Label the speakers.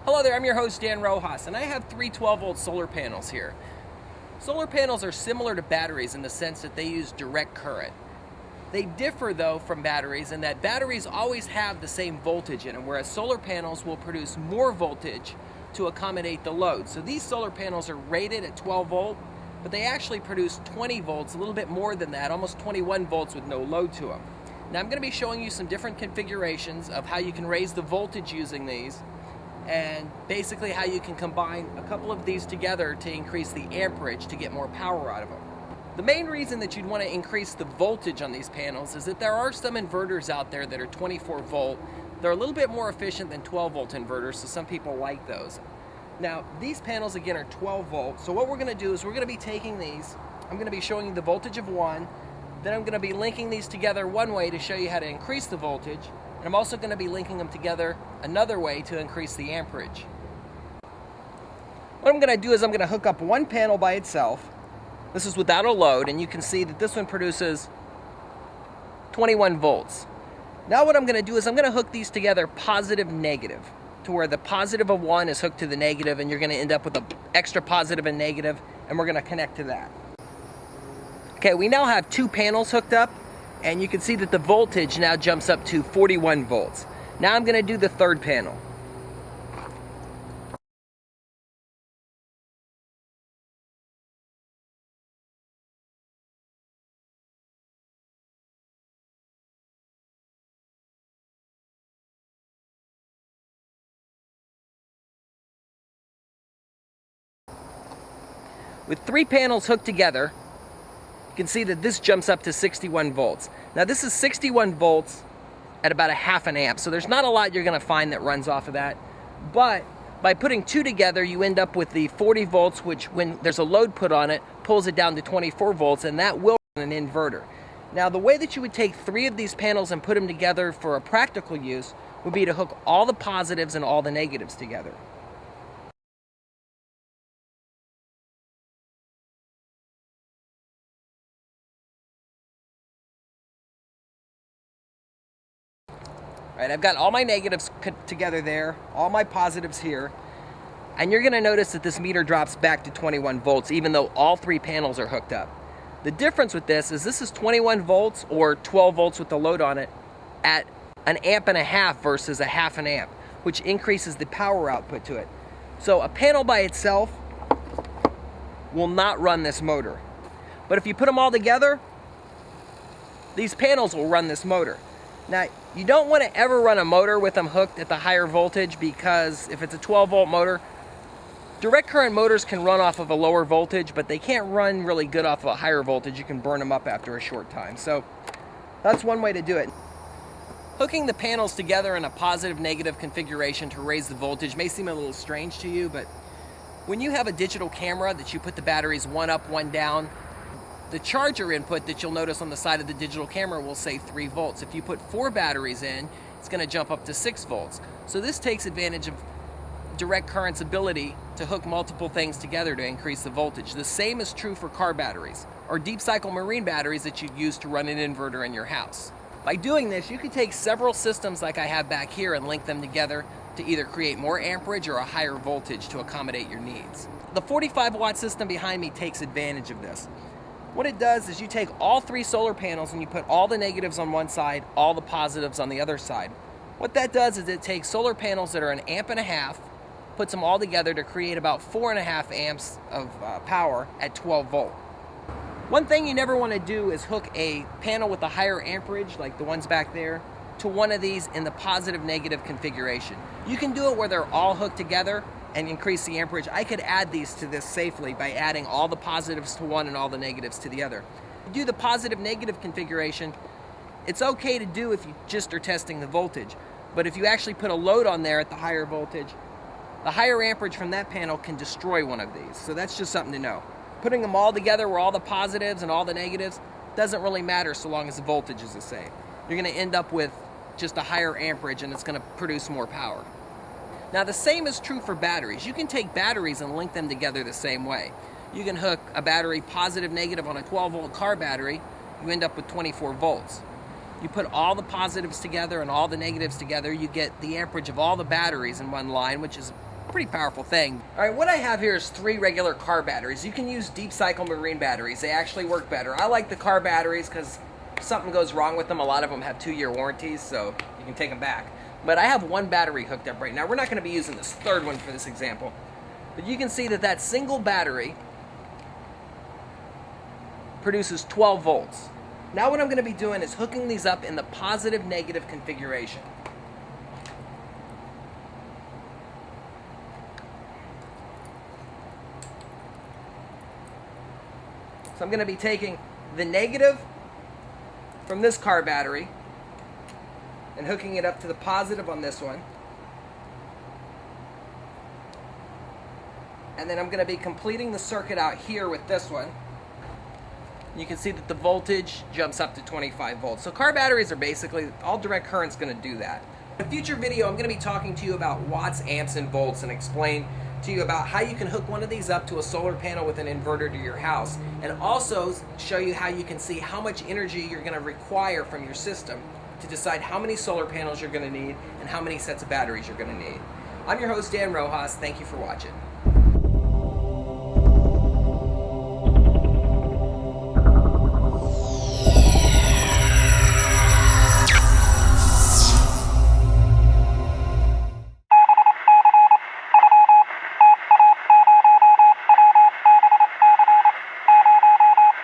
Speaker 1: Hello there, I'm your host Dan Rojas, and I have three 12-volt solar panels here. Solar panels are similar to batteries in the sense that they use direct current. They differ though from batteries in that batteries always have the same voltage in them, whereas solar panels will produce more voltage to accommodate the load. So these solar panels are rated at 12 volt, but they actually produce 20 volts, a little bit more than that, almost 21 volts with no load to them. Now I'm going to be showing you some different configurations of how you can raise the voltage using these, and basically how you can combine a couple of these together to increase the amperage to get more power out of them. The main reason that you'd want to increase the voltage on these panels is that there are some inverters out there that are 24 volt. They're a little bit more efficient than 12 volt inverters, so some people like those. Now these panels again are 12 volt, so what we're going to do is we're going to be taking these, I'm going to be showing you the voltage of one, then I'm going to be linking these together one way to show you how to increase the voltage, and I'm also going to be linking them together another way to increase the amperage. What I'm going to do is I'm going to hook up one panel by itself. This is without a load, and you can see that this one produces 21 volts. Now what I'm going to do is I'm going to hook these together positive negative, to where the positive of one is hooked to the negative, and you're going to end up with an extra positive and negative, and we're going to connect to that. Okay, we now have two panels hooked up, and you can see that the voltage now jumps up to 41 volts. Now I'm going to do the third panel. With three panels hooked together, you can see that this jumps up to 61 volts. Now this is 61 volts at about a half an amp, so there's not a lot you're going to find that runs off of that. But by putting two together, you end up with the 40 volts, which when there's a load put on it, pulls it down to 24 volts, and that will run an inverter. Now the way that you would take three of these panels and put them together for a practical use would be to hook all the positives and all the negatives together. Right, I've got all my negatives together there, all my positives here, and you're going to notice that this meter drops back to 21 volts even though all three panels are hooked up. The difference with this is 21 volts or 12 volts with the load on it at an amp and a half versus a half an amp, which increases the power output to it. So a panel by itself will not run this motor. But if you put them all together, these panels will run this motor. Now, you don't want to ever run a motor with them hooked at the higher voltage, because if it's a 12 volt motor, direct current motors can run off of a lower voltage, but they can't run really good off of a higher voltage. You can burn them up after a short time. So that's one way to do it. Hooking the panels together in a positive negative configuration to raise the voltage may seem a little strange to you, but when you have a digital camera that you put the batteries one up, one down, the charger input that you'll notice on the side of the digital camera will say 3 volts. If you put 4 batteries in, it's going to jump up to 6 volts. So this takes advantage of direct current's ability to hook multiple things together to increase the voltage. The same is true for car batteries or deep cycle marine batteries that you'd use to run an inverter in your house. By doing this, you can take several systems like I have back here and link them together to either create more amperage or a higher voltage to accommodate your needs. The 45 watt system behind me takes advantage of this. What it does is you take all three solar panels and you put all the negatives on one side, all the positives on the other side. What that does is it takes solar panels that are an amp and a half, puts them all together to create about 4.5 amps of power at 12 volt. One thing you never want to do is hook a panel with a higher amperage, like the ones back there, to one of these in the positive negative configuration. You can do it where they're all hooked together and increase the amperage. I could add these to this safely by adding all the positives to one and all the negatives to the other. To do the positive negative configuration, it's okay to do if you just are testing the voltage, but if you actually put a load on there at the higher voltage, the higher amperage from that panel can destroy one of these. So that's just something to know. Putting them all together where all the positives and all the negatives doesn't really matter so long as the voltage is the same. You're going to end up with just a higher amperage and it's going to produce more power. Now the same is true for batteries. You can take batteries and link them together the same way. You can hook a battery positive negative on a 12 volt car battery, you end up with 24 volts. You put all the positives together and all the negatives together, you get the amperage of all the batteries in one line, which is pretty powerful thing. All right, what I have here is 3 regular car batteries. You can use deep cycle marine batteries. They actually work better. I like the car batteries because if something goes wrong with them, a lot of them have 2-year warranties, so you can take them back. But I have 1 battery hooked up right now. We're not going to be using this 3rd one for this example. But you can see that that single battery produces 12 volts. Now what I'm going to be doing is hooking these up in the positive-negative configuration. So I'm going to be taking the negative from this car battery and hooking it up to the positive on this one. And then I'm going to be completing the circuit out here with this one. You can see that the voltage jumps up to 25 volts. So car batteries are basically, all direct current's going to do that. In a future video, I'm going to be talking to you about watts, amps, and volts and explain to you about how you can hook one of these up to a solar panel with an inverter to your house, and also show you how you can see how much energy you're going to require from your system to decide how many solar panels you're going to need and how many sets of batteries you're going to need. I'm your host, Dan Rojas. Thank you for watching.